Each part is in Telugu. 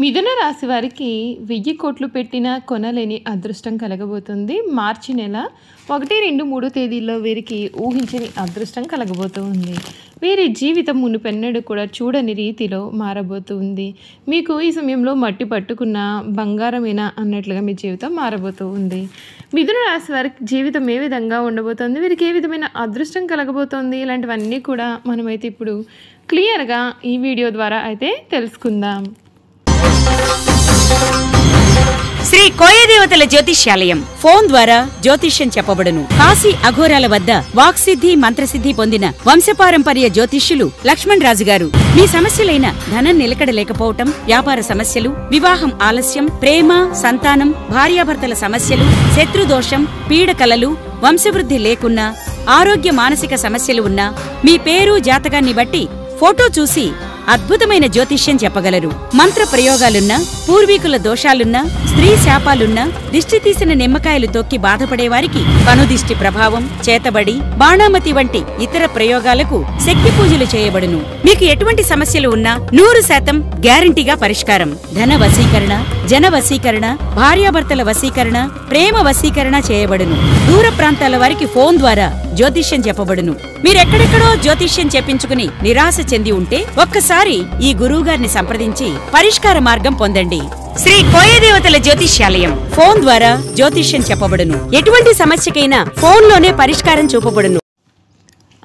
మిథున రాశి వారికి 1000 కోట్లు పెట్టినా కొనలేని అదృష్టం కలగబోతుంది. మార్చి నెల 1, 2, 3 తేదీల్లో వీరికి ఊహించని అదృష్టం కలగబోతుంది. వీరి జీవితం మునుపెన్నడూ కూడా చూడని రీతిలో మారబోతుంది. మీకు ఈ సమయంలో మట్టి పట్టుకున్న బంగారమేనా అన్నట్లుగా మీ జీవితం మారబోతుంది. మిథున రాశి వారికి జీవితం ఏ విధంగా ఉండబోతుంది, వీరికి ఏ విధమైన అదృష్టం కలగబోతోంది, ఇలాంటివన్నీ కూడా మనమైతే ఇప్పుడు క్లియర్గా ఈ వీడియో ద్వారా అయితే తెలుసుకుందాం. శ్రీ కోయదేవతల జ్యోతిష్యాలయం ఫోన్ ద్వారా జ్యోతిష్యం చెప్పబడును. కాశీ అఘోరాల వద్ద వాక్సిద్ధి మంత్రసిద్ధి పొందిన వంశపారంపర్య జ్యోతిష్యులు లక్ష్మణ్ రాజు గారు మీ సమస్యలైన ధనం నిలకడ లేకపోవటం, వ్యాపార సమస్యలు, వివాహం ఆలస్యం, ప్రేమ, సంతానం, భార్యాభర్తల సమస్యలు, శత్రుదోషం, పీడకలలు, వంశవృద్ధి లేకున్నా, ఆరోగ్య మానసిక సమస్యలు ఉన్నా మీ పేరు జాతకాన్ని బట్టి ఫోటో చూసి అద్భుతమైన జ్యోతిష్యం చెప్పగలరు. మంత్ర ప్రయోగాలున్నా, పూర్వీకుల దోషాలున్నా, స్త్రీ శాపాలున్నా, దిష్టి తీసిన నిమ్మకాయలు తొక్కి బాధపడేవారికి కనుదిష్టి ప్రభావం, చేతబడి, బాణామతి వంటి ఇతర ప్రయోగాలకు శక్తి పూజలు చేయబడును. మీకు ఎటువంటి సమస్యలు ఉన్నా 100% గ్యారంటీగా పరిష్కారం. ధన వశీకరణ, జన వశీకరణ, భార్యాభర్తల వశీకరణ, ప్రేమ వశీకరణ చేయబడును. దూర ప్రాంతాల వారికి ఫోన్ ద్వారా జ్యోతిష్యం చెప్పబడును. మీరెక్కడెక్కడో జ్యోతిష్యం చెప్పించుకుని నిరాశ చెంది ఉంటే ఒక్కసారి ఈ గురువుగారిని సంప్రదించి పరిష్కార మార్గం పొందండి. శ్రీ కోయదేవతల జ్యోతిష్యాలయం ఫోన్ ద్వారా జ్యోతిష్యం చెప్పబడును. ఎటువంటి సమస్యకైనా ఫోన్లోనే పరిష్కారం చూపబడును.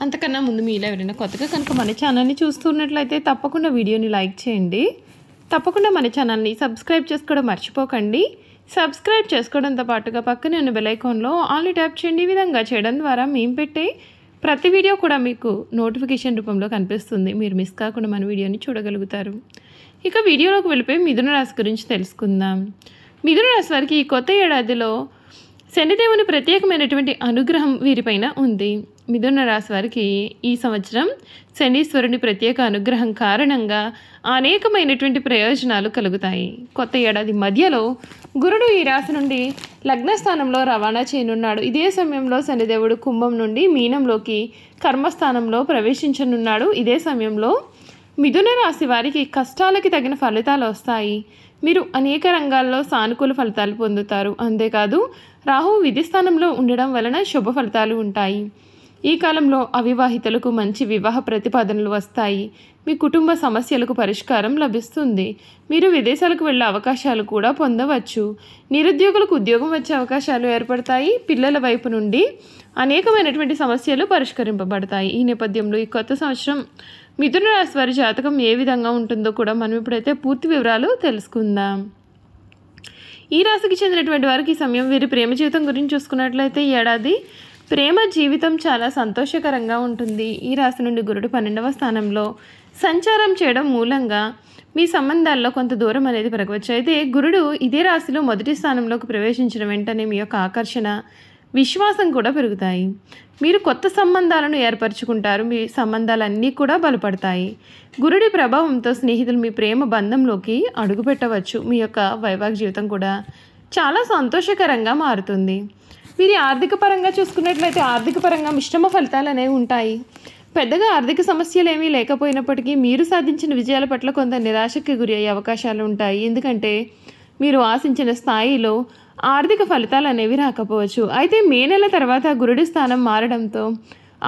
అంతకన్నా ముందు మీలో ఎవరైనా కొత్తగా కనుక మన ఛానల్ని చూస్తున్నట్లయితే తప్పకుండా వీడియోని లైక్ చేయండి. తప్పకుండా మన ఛానల్ని సబ్స్క్రైబ్ చేసుకోవడం మర్చిపోకండి. సబ్స్క్రైబ్ చేసుకోవడంతో పాటుగా పక్కనే ఉన్న బెల్ ఐకాన్లో ఆల్ని ట్యాప్ చేయండి. ఈ విధంగా చేయడం ద్వారా మేము పెట్టే ప్రతి వీడియో కూడా మీకు నోటిఫికేషన్ రూపంలో కనిపిస్తుంది. మీరు మిస్ కాకుండా మన వీడియోని చూడగలుగుతారు. ఇక వీడియోలోకి వెళ్ళిపోయి మిథున రాశి గురించి తెలుసుకుందాం. మిథున రాశి వారికి ఈ కొత్త ఏడాదిలో శనిదేవుని ప్రత్యేకమైనటువంటి అనుగ్రహం వీరిపైన ఉంది. మిథున రాశి వారికి ఈ సంవత్సరం శనీశ్వరుని ప్రత్యేక అనుగ్రహం కారణంగా అనేకమైనటువంటి ప్రయోజనాలు కలుగుతాయి. కొత్త ఏడాది మధ్యలో గురుడు ఈ రాశి నుండి లగ్నస్థానంలో రవాణా చేయనున్నాడు. ఇదే సమయంలో శనిదేవుడు కుంభం నుండి మీనంలోకి కర్మస్థానంలో ప్రవేశించనున్నాడు. ఇదే సమయంలో మిథున రాశి వారికి కష్టాలకి తగిన ఫలితాలు వస్తాయి. మీరు అనేక రంగాల్లో సానుకూల ఫలితాలు పొందుతారు. అంతేకాదు రాహు విధి స్థానంలో ఉండడం వలన శుభ ఫలితాలు ఉంటాయి. ఈ కాలంలో అవివాహితులకు మంచి వివాహ ప్రతిపాదనలు వస్తాయి. మీ కుటుంబ సమస్యలకు పరిష్కారం లభిస్తుంది. మీరు విదేశాలకు వెళ్ళే అవకాశాలు కూడా పొందవచ్చు. నిరుద్యోగులకు ఉద్యోగం వచ్చే అవకాశాలు ఏర్పడతాయి. పిల్లల వైపు నుండి అనేకమైనటువంటి సమస్యలు పరిష్కరింపబడతాయి. ఈ నేపథ్యంలో ఈ కొత్త సంవత్సరం మిథున రాశి వారి జాతకం ఏ విధంగా ఉంటుందో కూడా మనం ఇప్పుడైతే పూర్తి వివరాలు తెలుసుకుందాం. ఈ రాశికి చెందినటువంటి వారికి ఈ సమయం వీరి ప్రేమ జీవితం గురించి చూసుకున్నట్లయితే ఈ ఏడాది ప్రేమ జీవితం చాలా సంతోషకరంగా ఉంటుంది. ఈ రాశి నుండి గురుడు 12వ స్థానంలో సంచారం చేయడం మూలంగా మీ సంబంధాల్లో కొంత దూరం అనేది పెరగవచ్చు. అయితే గురుడు ఇదే రాశిలో మొదటి స్థానంలోకి ప్రవేశించిన వెంటనే మీ యొక్క ఆకర్షణ, విశ్వాసం కూడా పెరుగుతాయి. మీరు కొత్త సంబంధాలను ఏర్పరచుకుంటారు. మీ సంబంధాలన్నీ కూడా బలపడతాయి. గురుడి ప్రభావంతో స్నేహితులు మీ ప్రేమ బంధంలోకి అడుగుపెట్టవచ్చు. మీ యొక్క వైవాహిక జీవితం కూడా చాలా సంతోషకరంగా మారుతుంది. వీరి ఆర్థిక పరంగా చూసుకున్నట్లయితే ఆర్థిక పరంగా మిశ్రమ ఫలితాలు అనేవి ఉంటాయి. పెద్దగా ఆర్థిక సమస్యలు ఏమీ లేకపోయినప్పటికీ మీరు సాధించిన విజయాల పట్ల కొంత నిరాశకి గురి అయ్యే అవకాశాలు ఉంటాయి. ఎందుకంటే మీరు ఆశించిన స్థాయిలో ఆర్థిక ఫలితాలు అనేవి రాకపోవచ్చు. అయితే మే నెల తర్వాత గురుడి స్థానం మారడంతో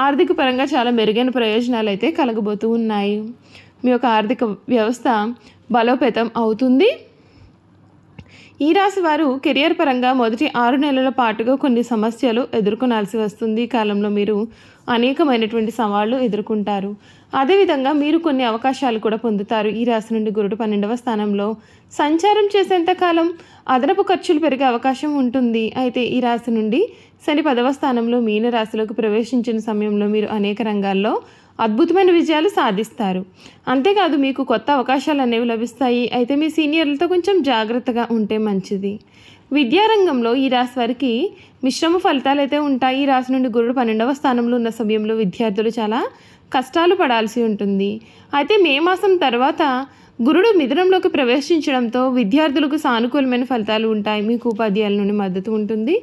ఆర్థిక పరంగా చాలా మెరుగైన ప్రయోజనాలు అయితే కలగబోతూ ఉన్నాయి. మీ యొక్క ఆర్థిక వ్యవస్థ బలోపేతం అవుతుంది. ఈ రాశి వారు కెరియర్ పరంగా మొదటి 6 నెలల పాటుగా కొన్ని సమస్యలు ఎదుర్కొనాల్సి వస్తుంది. ఈ కాలంలో మీరు అనేకమైనటువంటి సవాళ్లు ఎదుర్కొంటారు. అదేవిధంగా మీరు కొన్ని అవకాశాలు కూడా పొందుతారు. ఈ రాశి నుండి గురుడు 12వ స్థానంలో సంచారం చేసేంత కాలం అదనపు ఖర్చులు పెరిగే అవకాశం ఉంటుంది. అయితే ఈ రాశి నుండి శని 10వ స్థానంలో మీన రాశిలోకి ప్రవేశించిన సమయంలో మీరు అనేక రంగాల్లో అద్భుతమైన విజయాలు సాధిస్తారు. అంతేకాదు మీకు కొత్త అవకాశాలు అనేవి లభిస్తాయి. అయితే మీ సీనియర్లతో కొంచెం జాగ్రత్తగా ఉంటే మంచిది. విద్యారంగంలో ఈ రాశి వారికి మిశ్రమ ఫలితాలు అయితే ఉంటాయి. ఈ రాశి నుండి గురుడు 12వ స్థానంలో ఉన్న సమయంలో విద్యార్థులు చాలా కష్టాలు పడాల్సి ఉంటుంది. అయితే మే మాసం తర్వాత గురుడు మిథునంలోకి ప్రవేశించడంతో విద్యార్థులకు సానుకూలమైన ఫలితాలు ఉంటాయి. మీకు ఉపాధ్యాయుల నుండి మద్దతు ఉంటుంది.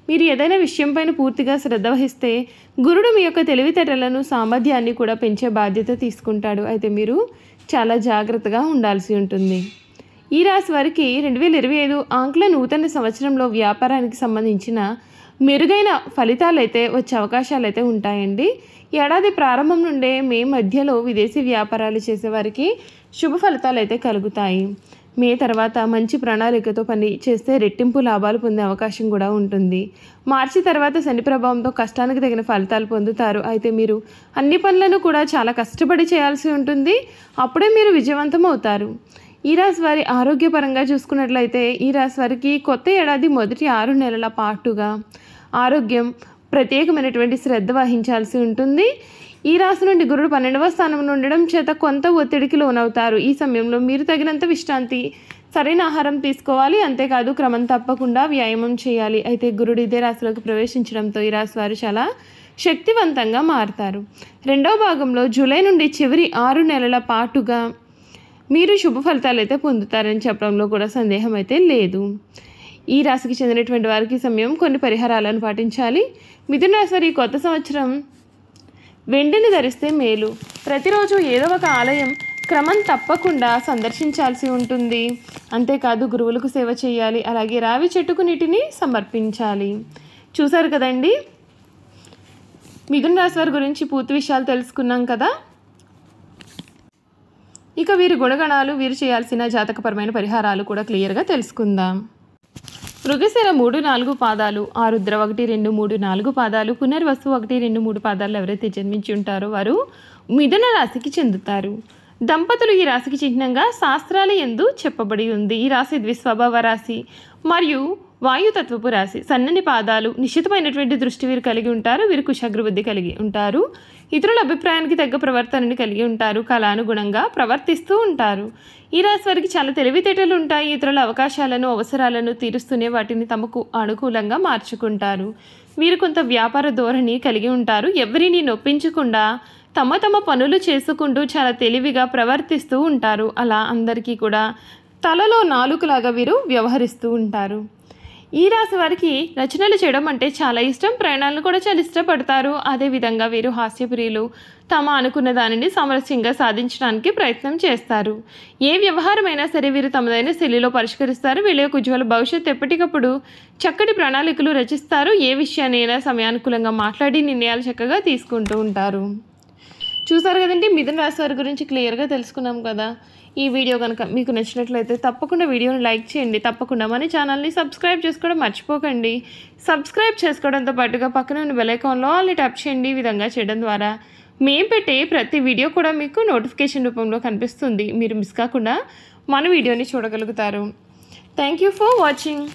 మీరు ఏదైనా విషయంపైన పూర్తిగా శ్రద్ధ వహిస్తే గురుడు మీ యొక్క తెలివితేటలను, సామర్థ్యాన్ని కూడా పెంచే బాధ్యత తీసుకుంటాడు. అయితే మీరు చాలా జాగ్రత్తగా ఉండాల్సి ఉంటుంది. ఈ రాశి వారికి 2025 ఆంగ్ల నూతన సంవత్సరంలో వ్యాపారానికి సంబంధించిన మెరుగైన ఫలితాలు అయితే వచ్చే అవకాశాలు అయితే ఉంటాయండి. ఏడాది ప్రారంభం నుండే మే మధ్యలో విదేశీ వ్యాపారాలు చేసేవారికి శుభ ఫలితాలు అయితే కలుగుతాయి. మే తర్వాత మంచి ప్రణాళికతో పని చేస్తే రెట్టింపు లాభాలు పొందే అవకాశం కూడా ఉంటుంది. మార్చి తర్వాత శని ప్రభావంతో కష్టానికి తగిన ఫలితాలు పొందుతారు. అయితే మీరు అన్ని పనులను కూడా చాలా కష్టపడి చేయాల్సి ఉంటుంది. అప్పుడే మీరు విజయవంతం అవుతారు. ఈ రాశి వారి ఆరోగ్యపరంగా చూసుకున్నట్లయితే ఈ రాశి వారికి కొత్త ఏడాది మొదటి 6 నెలల పాటుగా ఆరోగ్యం ప్రత్యేకమైనటువంటి శ్రద్ధ వహించాల్సి ఉంటుంది. ఈ రాశి నుండి గురుడు 12వ స్థానంలో ఉండడం చేత కొంత ఒత్తిడికి లోనవుతారు. ఈ సమయంలో మీరు తగినంత విశ్రాంతి, సరైన ఆహారం తీసుకోవాలి. అంతేకాదు క్రమం తప్పకుండా వ్యాయామం చేయాలి. అయితే గురుడు ఇదే రాశిలోకి ప్రవేశించడంతో ఈ రాశి వారు చాలా శక్తివంతంగా మారుతారు. రెండవ భాగంలో జూలై నుండి చివరి 6 నెలల పాటుగా మీరు శుభ ఫలితాలు అయితే పొందుతారని చెప్పడంలో కూడా సందేహం అయితే లేదు. ఈ రాశికి చెందినటువంటి వారికి సమయం కొన్ని పరిహారాలను పాటించాలి. మిథున రాశి వారి కొత్త సంవత్సరం వెండిని ధరిస్తే మేలు. ప్రతిరోజు ఏదో ఒక ఆలయం క్రమం తప్పకుండా సందర్శించాల్సి ఉంటుంది. అంతేకాదు గురువులకు సేవ చేయాలి. అలాగే రావి చెట్టుకు నీటిని సమర్పించాలి. చూసారు కదండి, మిథున రాశి వారి గురించి పూర్తి విషయాలు తెలుసుకున్నాం కదా. ఇక వీరి గుణగణాలు, వీరు చేయాల్సిన జాతకపరమైన పరిహారాలు కూడా క్లియర్గా తెలుసుకుందాం. మృగశిర 3, 4 పాదాలు, ఆరుద్ర 1, 2, 3, 4 పాదాలు, పునర్వసు 1, 2, 3 పాదాలు ఎవరైతే జన్మించి ఉంటారో వారు మిథున రాశికి చెందుతారు. దంపతులు ఈ రాశికి చిహ్నంగా శాస్త్రాల యందు చెప్పబడి ఉంది. ఈ రాశి ద్విస్వభావ రాశి మరియు వాయుతత్వపు రాశి. సన్నని పాదాలు, నిశ్చితమైనటువంటి దృష్టి వీరు కలిగి ఉంటారు. వీరు కుశాగ్రబుద్ధి కలిగి ఉంటారు. ఇతరుల అభిప్రాయానికి తగ్గ ప్రవర్తనని కలిగి ఉంటారు. కళానుగుణంగా ప్రవర్తిస్తూ ఉంటారు. ఈ రాశి వారికి చాలా తెలివితేటలు ఉంటాయి. ఇతరుల అవకాశాలను, అవసరాలను తీరుస్తూనే వాటిని తమకు అనుకూలంగా మార్చుకుంటారు. వీరు కొంత వ్యాపార ధోరణి కలిగి ఉంటారు. ఎవరిని నొప్పించకుండా తమ పనులు చేసుకుంటూ చాలా తెలివిగా ప్రవర్తిస్తూ ఉంటారు. అలా అందరికీ కూడా తలలో నాలుకలాగా వీరు వ్యవహరిస్తూ ఉంటారు. ఈ రాశి వారికి రచనలు చేయడం అంటే చాలా ఇష్టం. ప్రయాణాలను కూడా చాలా ఇష్టపడతారు. అదేవిధంగా వీరు హాస్యప్రియులు. తమ అనుకున్న దానిని సామరస్యంగా సాధించడానికి ప్రయత్నం చేస్తారు. ఏ వ్యవహారమైనా సరే వీరు తమదైన శైలిలో పరిష్కరిస్తారు. వీళ్ళ యొక్క ఉజ్వల భవిష్యత్తు ఎప్పటికప్పుడు చక్కటి ప్రణాళికలు రచిస్తారు. ఏ విషయాన్నైనా సమయానుకూలంగా మాట్లాడి నిర్ణయాలు చక్కగా తీసుకుంటూ ఉంటారు. చూసారు కదండి, మిథున రాశి వారి గురించి క్లియర్గా తెలుసుకున్నాం కదా. ఈ వీడియో కనుక మీకు నచ్చినట్లయితే తప్పకుండా వీడియోని లైక్ చేయండి. తప్పకుండా మన ఛానల్ని సబ్స్క్రైబ్ చేసుకోవడం మర్చిపోకండి. సబ్స్క్రైబ్ చేసుకోవడంతో పాటుగా పక్కన ఉన్న బెల్ ఐకాన్లో ఆల్ని ట్యాప్ చేయండి. ఈ విధంగా చేయడం ద్వారా మేము పెట్టే ప్రతి వీడియో కూడా మీకు నోటిఫికేషన్ రూపంలో కనిపిస్తుంది. మీరు మిస్ కాకుండా మన వీడియోని చూడగలుగుతారు. Thank you for watching.